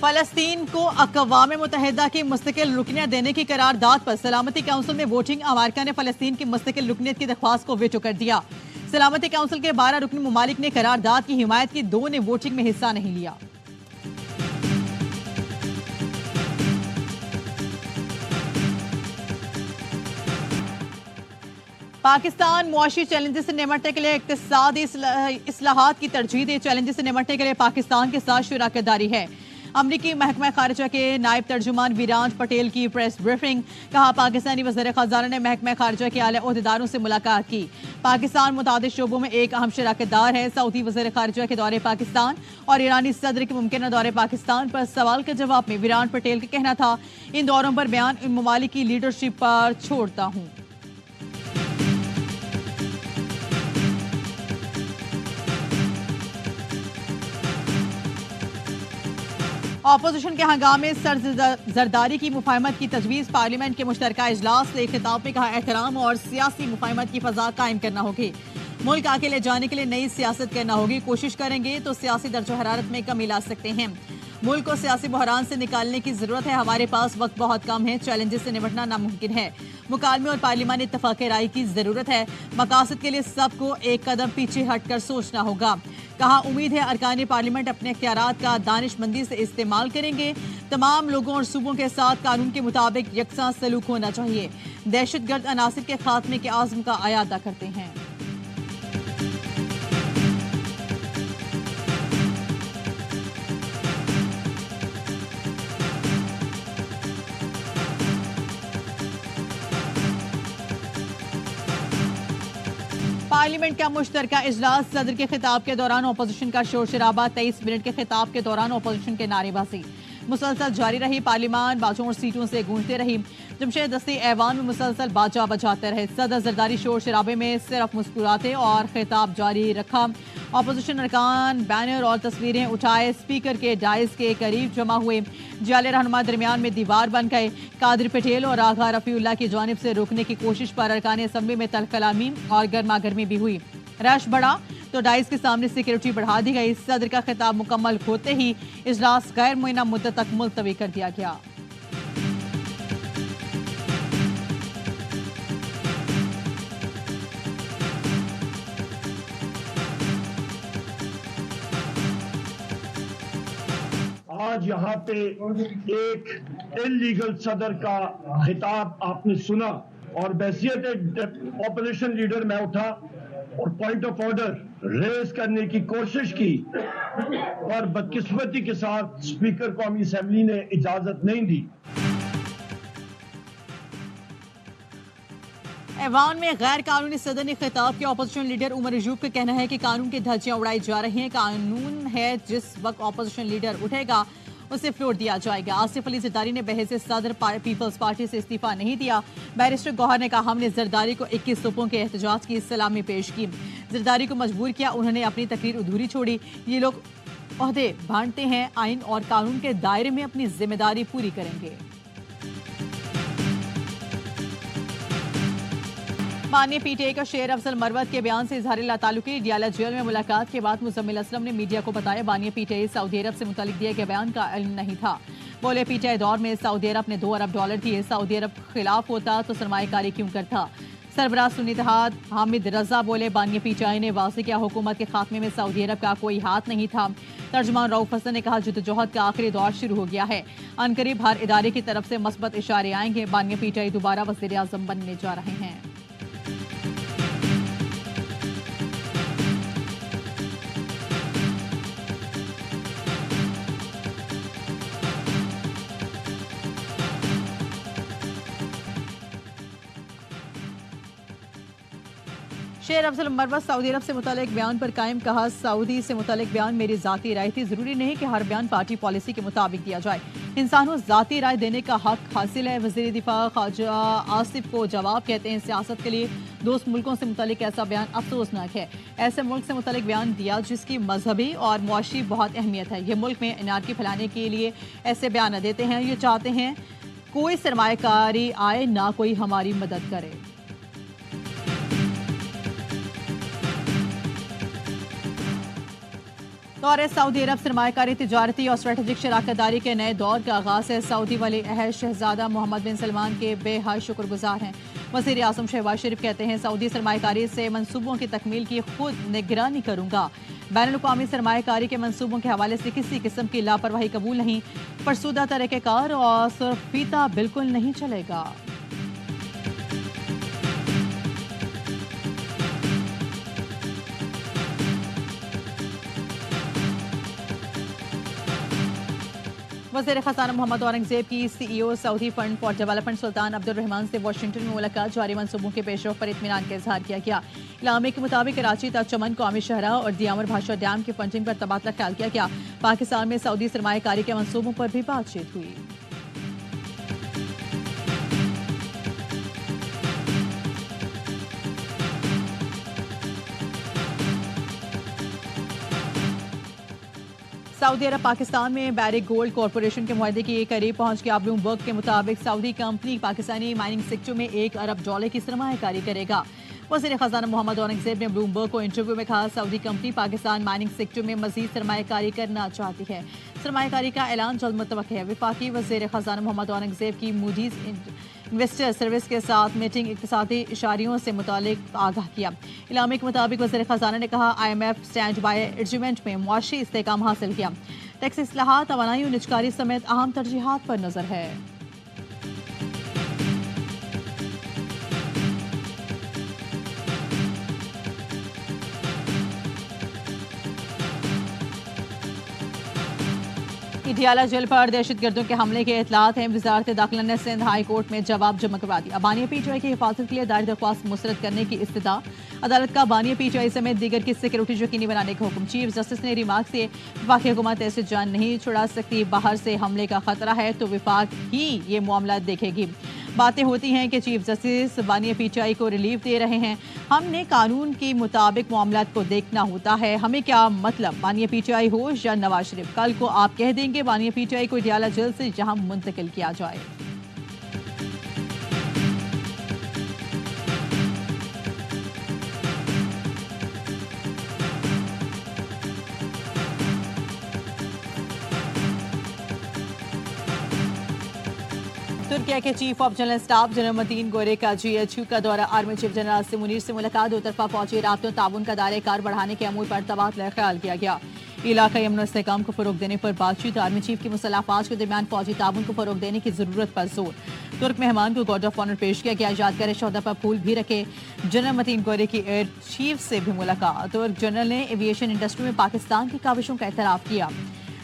फलस्तीन को अक़वाम मुत्तहिदा की मुस्तकिल रुकनियत देने की करारदाद पर सलामती काउंसिल में वोटिंग। अमेरिका ने फलस्तीन की मुस्तकिल रुकनियत की दरख्वास्त को वेटो कर दिया। सलामती काउंसिल के 12 रुकनी ममालिक ने करारदाद की हिमायत की, 2 ने वोटिंग में हिस्सा नहीं लिया। पाकिस्तान मुआशी चैलेंजेस से निमटने के लिए इक्तिसादी इस्लाहात की तरजीह दे। चैलेंजेस से निमटने के लिए पाकिस्तान के साथ शराकतदारी है। अमरीकी महकमा खारिजा के नायब तर्जुमान विराज पटेल की प्रेस ब्रीफिंग। कहा, पाकिस्तानी वज़ीर ख़ज़ाना ने महकमा खारिजा के आला ओहदेदारों से मुलाकात की। पाकिस्तान मुतादिद शोबों में एक अहम शराकतदार है। सऊदी वज़ीर खारिजा के दौरे पाकिस्तान और ईरानी सदर के मुमकिन दौरे पाकिस्तान पर सवाल के जवाब में विराज पटेल का कहना था, इन दौरों पर बयान इन ममालिक की लीडरशिप पर छोड़ता हूँ। ऑपोजिशन के हंगामे सर जरदारी की मुफाहमत की तजवीज़। पार्लियामेंट के मुश्तरका इजलास से खिताब में कहा, एहतराम और सियासी मुफाहमत की फ़ज़ा कायम करना होगी। मुल्क आगे ले जाने के लिए नई सियासत करना होगी। कोशिश करेंगे तो सियासी दर्जो हरारत में कमी ला सकते हैं। मुल्क को सियासी बहरान से निकालने की जरूरत है। हमारे पास वक्त बहुत कम है। चैलेंजेस से निपटना नामुमकिन है। मुकालमे और पार्लिमानी इत्तफाक़ राय की जरूरत है। मकासद के लिए सबको एक कदम पीछे हटकर सोचना होगा। कहा, उम्मीद है अरकान पार्लियामेंट अपने इख्तियारात का दानिशमंदी से इस्तेमाल करेंगे। तमाम लोगों और सूबों के साथ कानून के मुताबिक यकसा सलूक होना चाहिए। दहशतगर्द अनासिर के खात्मे के आज़म का अयादा करते हैं। पार्लियामेंट का मुश्तरका इजलास। सदर के खिताब के दौरान अपोजिशन का शोर शराबा। 23 मिनट के खिताब के दौरान अपोजिशन के नारेबाजी मुसलसल जारी रही। पार्लियामान बाजों और सीटों से गूंजते रही। जमशेद दस्ती ऐवान में मुसलसल बाजा बजाते रहे। सदर जरदारी शोर शराबे में सिर्फ मुस्कुराते और खिताब जारी रखा। अपोजिशन अरकान बैनर और तस्वीरें उठाए स्पीकर के डाइस के करीब जमा हुए। जाले रहनुमा दरमियान में दीवार बन गए। कादिर पटेल और आगा रफीउल्लाह की जानिब से रोकने की कोशिश पर अरकान असम्बली में तलकलामी और गर्मा गर्मी भी हुई। रश बढ़ा तो डाइस के सामने सिक्योरिटी बढ़ा दी गई। सदर का खिताब मुकम्मल होते ही इजलास गैर मुय्यना मुद्दत तक मुलतवी कर दिया गया। आज यहाँ पे एक इलीगल सदर का खिताब आपने सुना और बहसियत ऑपोजिशन लीडर मैं उठा और पॉइंट ऑफ ऑर्डर रेज करने की कोशिश की और बदकिस्मती के साथ स्पीकर कौमी असेंबली ने इजाजत नहीं दी। ऐवान में गैर कानूनी सदनी खिताब के अपोजिशन लीडर उमर अयूब का कहना है कि कानून की धज्जियां उड़ाई जा रही हैं। कानून है, जिस वक्त अपोजिशन लीडर उठेगा उसे फ्लोर दिया जाएगा। आसिफ अली जरदारी ने बहस सदर पीपल्स पार्टी से इस्तीफा नहीं दिया। बैरिस्टर गौहर ने कहा, हमने जरदारी को 21 तोपों के एहतजाज की सलामी पेश की। जरदारी को मजबूर किया, उन्होंने अपनी तकरीर अधूरी छोड़ी। ये लोग ओहदे बांटते हैं, आइन और कानून के दायरे में अपनी जिम्मेदारी पूरी करेंगे। माननीय पीटीआई का शेर अफजल मरवत के बयान से इजहार लाताल्लुकी। डियाला जेल में मुलाकात के बाद मुजम्मिल असलम ने मीडिया को बताया, माननीय पीटीआई सऊदी अरब से मुतालिक दिए गए बयान का इल्म नहीं था। बोले, पीटीआई दौर में सऊदी अरब ने $2 अरब दिए। सऊदी अरब खिलाफ होता तो सरमायाकारी क्यों करता। सरबराह सुन्नी इत्तेहाद हामिद रजा बोले, माननीय पीटीआई ने वाज़ेह किया, हुकूमत के खात्मे में सऊदी अरब का कोई हाथ नहीं था। तर्जुमान रऊफ हसन ने कहा, जद्दोजहद का आखिरी दौर शुरू हो गया है। अनकरीब हर इदारे की तरफ से मस्बत इशारे आएंगे। माननीय पीटीआई दोबारा वज़ीर आज़म बनने जा रहे हैं। शेर अफजल मरवत सऊदी अरब से मुतालिक बयान पर कायम। कहा, सऊदी से मुतालिक बयान मेरी जाती राय थी। जरूरी नहीं कि हर बयान पार्टी पॉलिसी के मुताबिक दिया जाए। इंसानों जाती राय देने का हक हासिल है। वज़ीर दिफा ख्वाजा आसिफ को जवाब कहते हैं। सियासत के लिए दोस्त मुल्कों से मुतालिक ऐसा बयान अफसोसनाक है। ऐसे मुल्क से मुतालिक बयान दिया जिसकी मजहबी और मुआशी बहुत अहमियत है। ये मुल्क में इनारकी फैलाने के लिए ऐसे बयान देते हैं। ये चाहते हैं कोई सरमायाकारी आए, ना कोई हमारी मदद करे। दौरे सऊदी अरब सरमायाकारी, तिजारती और स्ट्रेटेजिक शराकतदारी के नए दौर का आगाज है। सऊदी वली अहद शहजादा मोहम्मद बिन सलमान के बेहद शुक्रगुजार हैं। वज़ीर आज़म शहबाज शरीफ कहते हैं, सऊदी सरमायाकारी से मंसूबों की तकमील की खुद निगरानी करूंगा। बैनुल-अक़वामी सरमायाकारी के मंसूबों के हवाले से किसी किस्म की लापरवाही कबूल नहीं। फरसूदा तरीक़ेकार और सुरफीता बिल्कुल नहीं चलेगा। वज़ीर ख़ज़ाना मोहम्मद औरंगज़ेब की CEO Saudi fund for development Sultan Abdul Rahman से वाशिंगटन में मुलाकात। जारी मंसूबों के पेशरफ पर इत्मीनान का इजहार किया गया। इलामे के मुताबिक कराची तक चमन कौमी शहरा और दियामर भाषा डैम की फंडिंग पर तबादला ख्याल किया गया। पाकिस्तान में सऊदी सरमायाकारी के मंसूबों पर भी बातचीत हुई। सऊदी अरब पाकिस्तान में बैरिक गोल्ड कॉरपोरेशन के मुआहदे के करीब पहुंच गया। ब्लूमबर्ग के मुताबिक Saudi company Pakistani mining sector में $1 अरब की सरमायाकारी करेगा। वज़ीर ख़ज़ाना मोहम्मद औरंगज़ेब ने ब्लूमबर्ग को इंटरव्यू में कहा, Saudi company Pakistan mining sector में मजीद सरमायाकारी करना चाहती है। सरमायाकारी का ऐलान जल्द मुतवक्किल है। वफाकी वज़ीर ख़ज़ाना मोहम्मद औरंगज़ेब की मूडीज इन्वेस्टर सर्विस के साथ मीटिंग इक़्तिसादी इशारियों से मुतालिक आगाह किया। इलामे के मुताबिक वज़ीर ख़ज़ाना ने कहा, IMF स्टैंड बाय एग्रीमेंट में मुआशी इस्तेहकाम हासिल किया। टैक्स इस्लाहात, तवानाई और निजकारी समेत अहम तरजीहात पर नजर है। इटियाला जेल पर दहशतगर्दों के हमले के इतलात हैं। वजारत दाखिला ने सिंध हाई कोर्ट में जवाब जमा करवा दिया। बानिया PTI की हिफाजत के लिए दायर दरख्वास्त मुस्तरद करने की इस्तदा। अदालत का बानिया PTI समेत दीगर की सिक्योरिटी यकीनी बनाने का हुक्म। चीफ जस्टिस ने रिमार्क से वफाकी हुकूमत ऐसे जान नहीं छुड़ा सकती। बाहर से हमले का खतरा है तो विफाक ही ये मामला देखेगी। बातें होती हैं कि चीफ जस्टिस बानिया PTI को रिलीफ दे रहे हैं। हमने कानून के मुताबिक मामलात को देखना होता है। हमें क्या मतलब बानिया PTI हो या नवाज शरीफ, कल को आप कह देंगे बानिया PTI को इटियाला जेल से जहां मुंतकिल किया जाए। तुर्किया के chief of general staff general मतीन गोरे का GHQ का दौरा। Army chief general Asim Munir से मुलाकात। दो तरफा फौजी राब्तों ताउन का दायरे कार बढ़ाने के अमूर पर तबादला ख्याल किया गया। इलाका अमन और इस्तेहकाम को फरोग देने पर बातचीत। आर्मी चीफ की मुसल्लह अफवाज के दरमियान फौजी ताउन को फरोग देने की जरूरत पर जोर। तुर्क मेहमान को गार्ड ऑफ ऑनर पेश किया गया। यादगार शोहदा पर फूल भी रखे। जनरल मतीन गोरे की एयर चीफ से भी मुलाकात। तुर्क जनरल ने एविएशन इंडस्ट्री में पाकिस्तान की काविशों का एतराफ किया।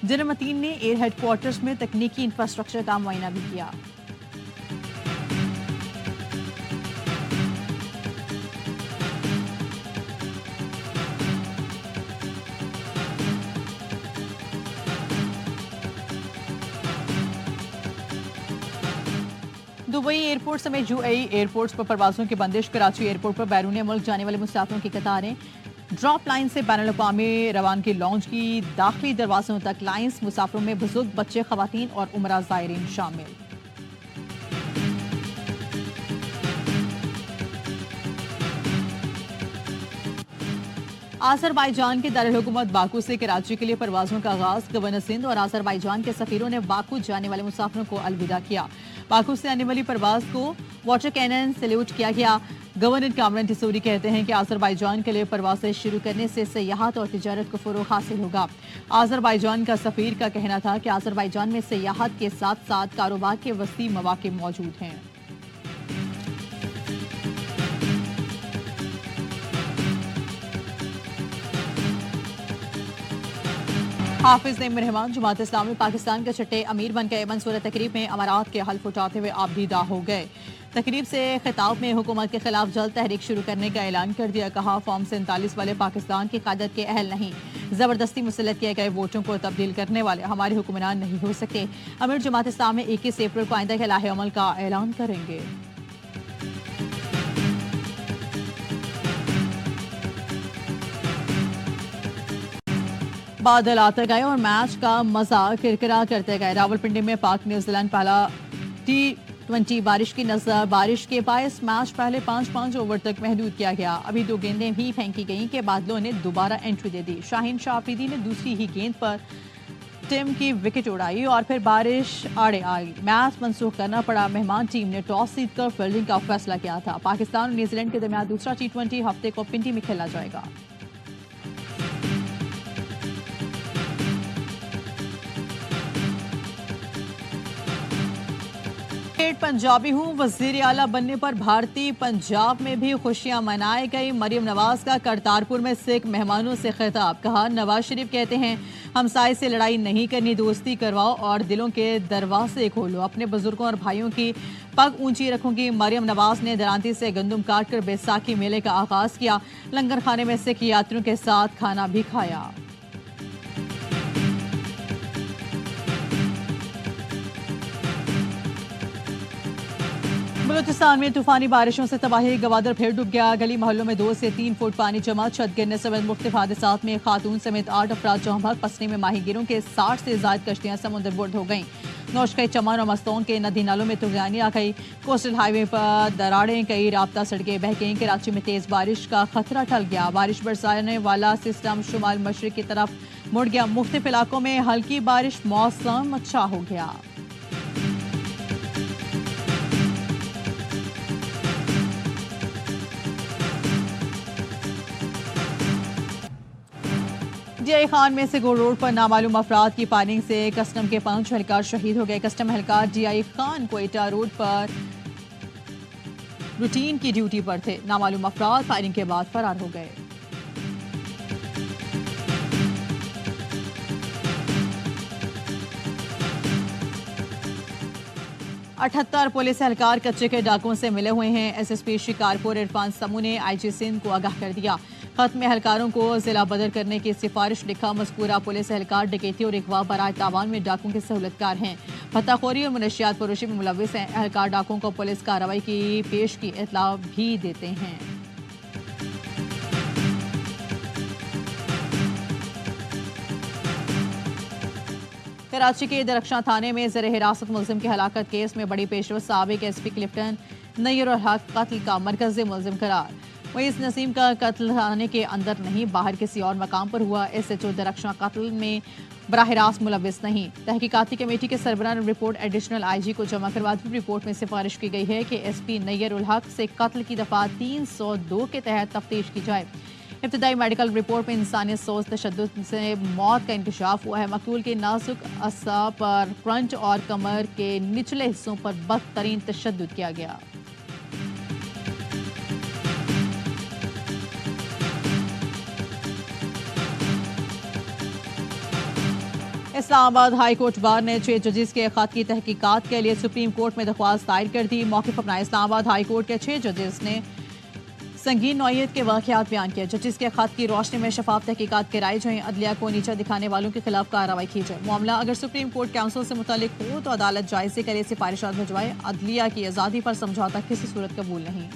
जनरल मतीन ने एयर हेडक्वार्टर्स में तकनीकी इंफ्रास्ट्रक्चर का मुआयना भी किया। दुबई एयरपोर्ट समेत UAE एयरपोर्ट्स पर परवाजों की बंदिश। कराची एयरपोर्ट पर बैरून मुल्क जाने वाले मुसाफिरों की कतारें। ड्रॉप लाइन से बैनुल-अक़वामी रवानगी लॉन्च की दाखिली दरवाजों तक लाइन्स। मुसाफिरों में बुजुर्ग, बच्चे, खवातीन और उमरा ज़ायरीन शामिल। आज़रबाईजान के दारुल-हुकूमत बाकू से कराची के लिए परवाजों का आगाज। गवर्नर सिंध और आज़रबाईजान के सफीरों ने बाकू जाने वाले मुसाफिरों को अलविदा किया। बाकू से आने वाली परवाज को वाटर कैनन सैल्यूट किया गया। गवर्नर कामरान टिसूरी कहते हैं कि आज़रबाईजान के लिए परवाजें शुरू करने से सयाहत और तिजारत को फरोग हासिल होगा। आज़रबाईजान का सफीर का कहना था कि आज़रबाईजान में सयाहत के साथ साथ कारोबार के वसी मौके मौजूद हैं। हाफिज नईम रहमान जमात इस्लामी पाकिस्तान के छठे अमीर बनकर मंसूर तकरीब में अमारात के हल्फ उठाते हुए आबदीदा हो गए। तकरीब से खिताब में हुकूमत के खिलाफ जल्द तहरीक शुरू करने का ऐलान कर दिया। कहा, फॉर्म 47 वाले पाकिस्तान की क़यादत के अहल नहीं। जबरदस्ती मुसल्लत किए गए वोटों को तब्दील करने वाले हमारे हुक्मरान नहीं हो सकते। अमीर जमात इस्लामी 21 अप्रैल को आइंदा के लाहे अमल का ऐलान करेंगे। बादल आते गए और मैच का मजा किरकिरा करते गए। रावलपिंडी में पाक न्यूजीलैंड पहला T20 T20 बारिश की नजर। बारिश के बायस मैच पहले 5-5 ओवर तक महदूद किया गया। अभी 2 गेंदें भी फेंकी गईं कि बादलों ने दोबारा एंट्री दे दी। शाहीन शाह अफरीदी ने दूसरी ही गेंद पर टिम की विकेट उड़ाई और फिर बारिश आड़े आई। मैच मंसूख करना पड़ा। मेहमान टीम ने टॉस जीतकर फील्डिंग का फैसला किया था। पाकिस्तान और न्यूजीलैंड के दरमियान दूसरा T20 हफ्ते को पिंडी में खेला जाएगा। पंजाबी हूँ, वजीर आला बनने पर भारतीय पंजाब में भी खुशियां मनाई गई। मरियम नवाज का करतारपुर में सिख मेहमानों से खिताब। कहा, नवाज शरीफ कहते हैं हमसाये से लड़ाई नहीं करनी, दोस्ती करवाओ और दिलों के दरवाजे खोलो। अपने बुजुर्गों और भाइयों की पग ऊंची रखूंगी। मरियम नवाज ने दरांती से गंदुम काटकर बैसाखी मेले का आगाज किया। लंगर खाने में सिख यात्रियों के साथ खाना भी खाया। बलूचिस्तान में तूफानी बारिशों से तबाही। गवादर फिर डूब गया। गली मोहल्लों में 2 से 3 फुट पानी जमा। छत गिरने समेत मुख्तलिफ हादसात में खातून समेत 8 अफराद जौहक। पसने में माहीगीरों के 60 से ज्यादा कश्तियां समुद्रबुर्द हो गईं। नौशखई चमन और मस्तों के नदी नालों में तुगयानी आ गई। कोस्टल हाईवे पर दरारें, कई राब्ता सड़कें बह गईं। कराची में तेज बारिश का खतरा टल गया। बारिश बरसाने वाला सिस्टम शुमाल मशरिक की तरफ मुड़ गया। मुख्तलिफ इलाकों में हल्की बारिश। मौसम अच्छा हो गया। DI खान में से गो रोड पर नामालूम अफराद की फायरिंग से कस्टम के 5 एहलकार शहीद हो गए। कस्टम एहलकार DI खान कोयटा रोड पर रूटीन की ड्यूटी पर थे। नामालूम अफराद फायरिंग के बाद फरार हो गए। अठहत्तर पुलिस एहलकार कच्चे के डाकुओं से मिले हुए हैं। SSP शिकारपुर इरफान समू ने IG सिंध को आगाह कर दिया। खत में एहलकारों को जिला बदर करने की सिफारिश लिखा। मज़कूरा पुलिस एहलकार डकैती और अगवा बराए तावान में डाकुओं के सहूलतकार हैं। पत्ताखोरी और मुनशियात फरोशी में मुलविस हैं। एहलकार डाकुओं को पुलिस कार्रवाई की पेश की इत्तला भी देते हैं। कराची के दरख्शां थाने में ज़ेर हिरासत मुलजिम की हलाकत केस में बड़ी पेशरफ। साबिक SP क्लिफ्टन नैयर उल हक कत्ल का मरकज़ी मुलजिम करार। मुईज़ नसीम का कत्ल थाने के अंदर नहीं, बाहर किसी और मकाम पर हुआ। SHO दरख्शां कत्ल में बराह रास्त मुलविस नहीं। तहकीकाती कमेटी के सरबराह ने रिपोर्ट एडिशनल IG को जमा करवा दी। रिपोर्ट में सिफारिश की गई है कि SP नैयर उल हक से कत्ल की दफ़ा 302 के तहत तफ्तीश की जाए। इब्तदाई मेडिकल रिपोर्ट में इंसानियत सोच तशद्दुद से मौत का इंकशाफ हुआ है। मकतूल के नाजुक असा पर फ्रंट और कमर के निचले हिस्सों पर बदतरीन तशद्दुद किया गया। इस्लामाबाद हाई कोर्ट बार ने 6 जजेस के खत की तहकीकात के लिए सुप्रीम कोर्ट में दरख्वास्त दायर कर दी। मौक़िफ़ अपना इस्लामाबाद हाई कोर्ट के 6 जजेस ने संगीन नौयत के वाक़यात बयान किए। जजेस के खत की रोशनी में शफाफ तहकीकात कराई जाए। अदलिया को नीचा दिखाने वालों के खिलाफ कार्रवाई की जाए। मामला अगर सुप्रीम कोर्ट काउंसिल से मुतालिक हो तो अदालत जायजे करे सिफारिशात भिजवाए। अदलिया की आज़ादी पर समझौता किसी सूरत कबूल नहीं।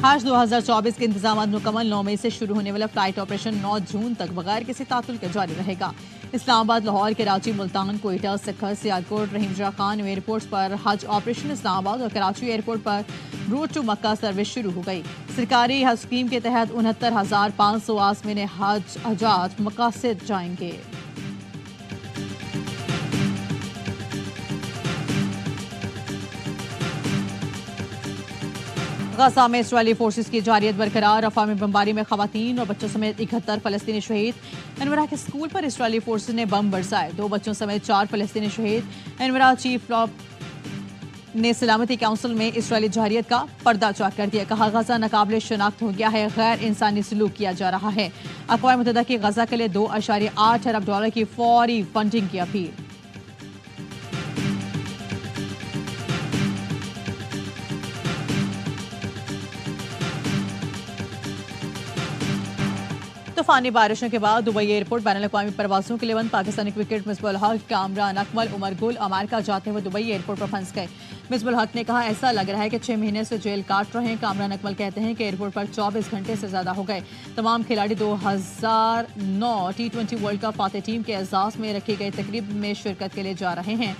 हज 2024 के इंतजाम मुकम्मल। 9 मई से शुरू होने वाला फ्लाइट ऑपरेशन 9 जून तक बगैर किसी तातुल के जारी रहेगा। इस्लामाबाद, लाहौर, कराची, मुल्तान, कोयटा, सिखर, सियालकोट, रहीम शाह खान एयरपोर्ट्स पर हज ऑपरेशन इस्लामाबाद और कराची एयरपोर्ट पर रूट टू मक्का सर्विस शुरू हो गई। सरकारी हज स्कीम के तहत 69,500 आज़मीन हज हजाज मकासद जाएंगे। गजा में इसराइली फोर्सेस की जारियत बरकरार। रफा में बमबारी में खवातीन और बच्चों समेत 71 फलस्तीनी शहीद। अनवरा के स्कूल पर इसराइली फोर्सेस ने बम बरसाए। 2 बच्चों समेत 4 फलस्तीनी शहीद। अनवरा चीफ ने सलामती काउंसिल में इसराइली जारियत का पर्दा चाक कर दिया। कहा, गजा नाकाबिले शनाख्त हो गया है, गैर इंसानी सलूक किया जा रहा है। अक़वाम मुत्तहिदा की गजा के लिए $2.8 अरब की फौरी फंडिंग की अपील। तूफानी बारिशों के बाद दुबई एयरपोर्ट बैनुल-अक़वामी परवाजों के लिए बंद। पाकिस्तानी क्रिकेट मिसबाह उल हक, कामरान अकमल, उमर गुल अमेरिका जाते हुए दुबई एयरपोर्ट पर फंस गए। मिसबाह उल हक ने कहा, ऐसा लग रहा है कि 6 महीने से जेल काट रहे हैं। कामरान अकमल कहते हैं कि एयरपोर्ट पर 24 घंटे से ज्यादा हो गए। तमाम खिलाड़ी 2009 T20 वर्ल्ड कप फातह टीम के एजाज में रखी गई तकरीब में शिरकत के लिए जा रहे हैं।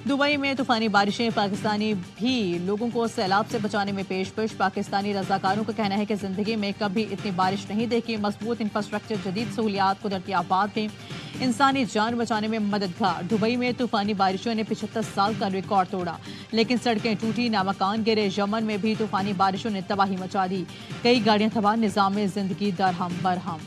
दुबई में तूफानी बारिशें, पाकिस्तानी भी लोगों को सैलाब से बचाने में पेश-पेश। पाकिस्तानी रजाकारों का कहना है कि जिंदगी में कभी इतनी बारिश नहीं देखी। मजबूत इंफ्रास्ट्रक्चर, जदीद सहूलियात, कुदरती आफात में इंसानी जान बचाने में मददगार। दुबई में तूफानी बारिशों ने 75 साल का रिकॉर्ड तोड़ा, लेकिन सड़कें टूटी, नामकान गिरे। यमन में भी तूफानी बारिशों ने तबाही मचा दी, कई गाड़ियां तबाह, निजाम जिंदगी दरहम बरहम।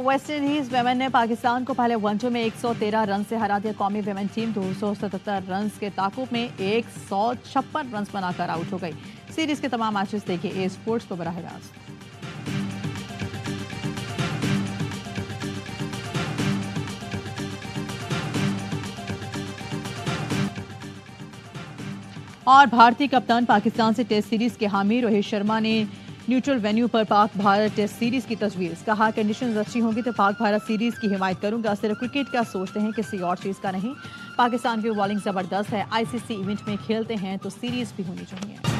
वेस्ट इंडीज वेमेन ने पाकिस्तान को पहले वनडे में 113 रन से हरा दिया। कौमी वेमेन टीम 277 रन के ताकुब में 156 रन बनाकर आउट हो गई। सीरीज के तमाम मैचेस देखिए ए स्पोर्ट्स को बराह रास्त। और भारतीय कप्तान पाकिस्तान से टेस्ट सीरीज के हामी रोहित शर्मा ने न्यूट्रल वेन्यू पर पाक भारत टेस्ट सीरीज की तजवीज़। कहा, कंडीशंस अच्छी होंगी तो पाक भारत सीरीज की हिमायत करूंगा। सिर्फ क्रिकेट का सोचते हैं, किसी और चीज़ का नहीं। पाकिस्तान की बॉलिंग ज़बरदस्त है। आईसीसी इवेंट में खेलते हैं तो सीरीज भी होनी चाहिए।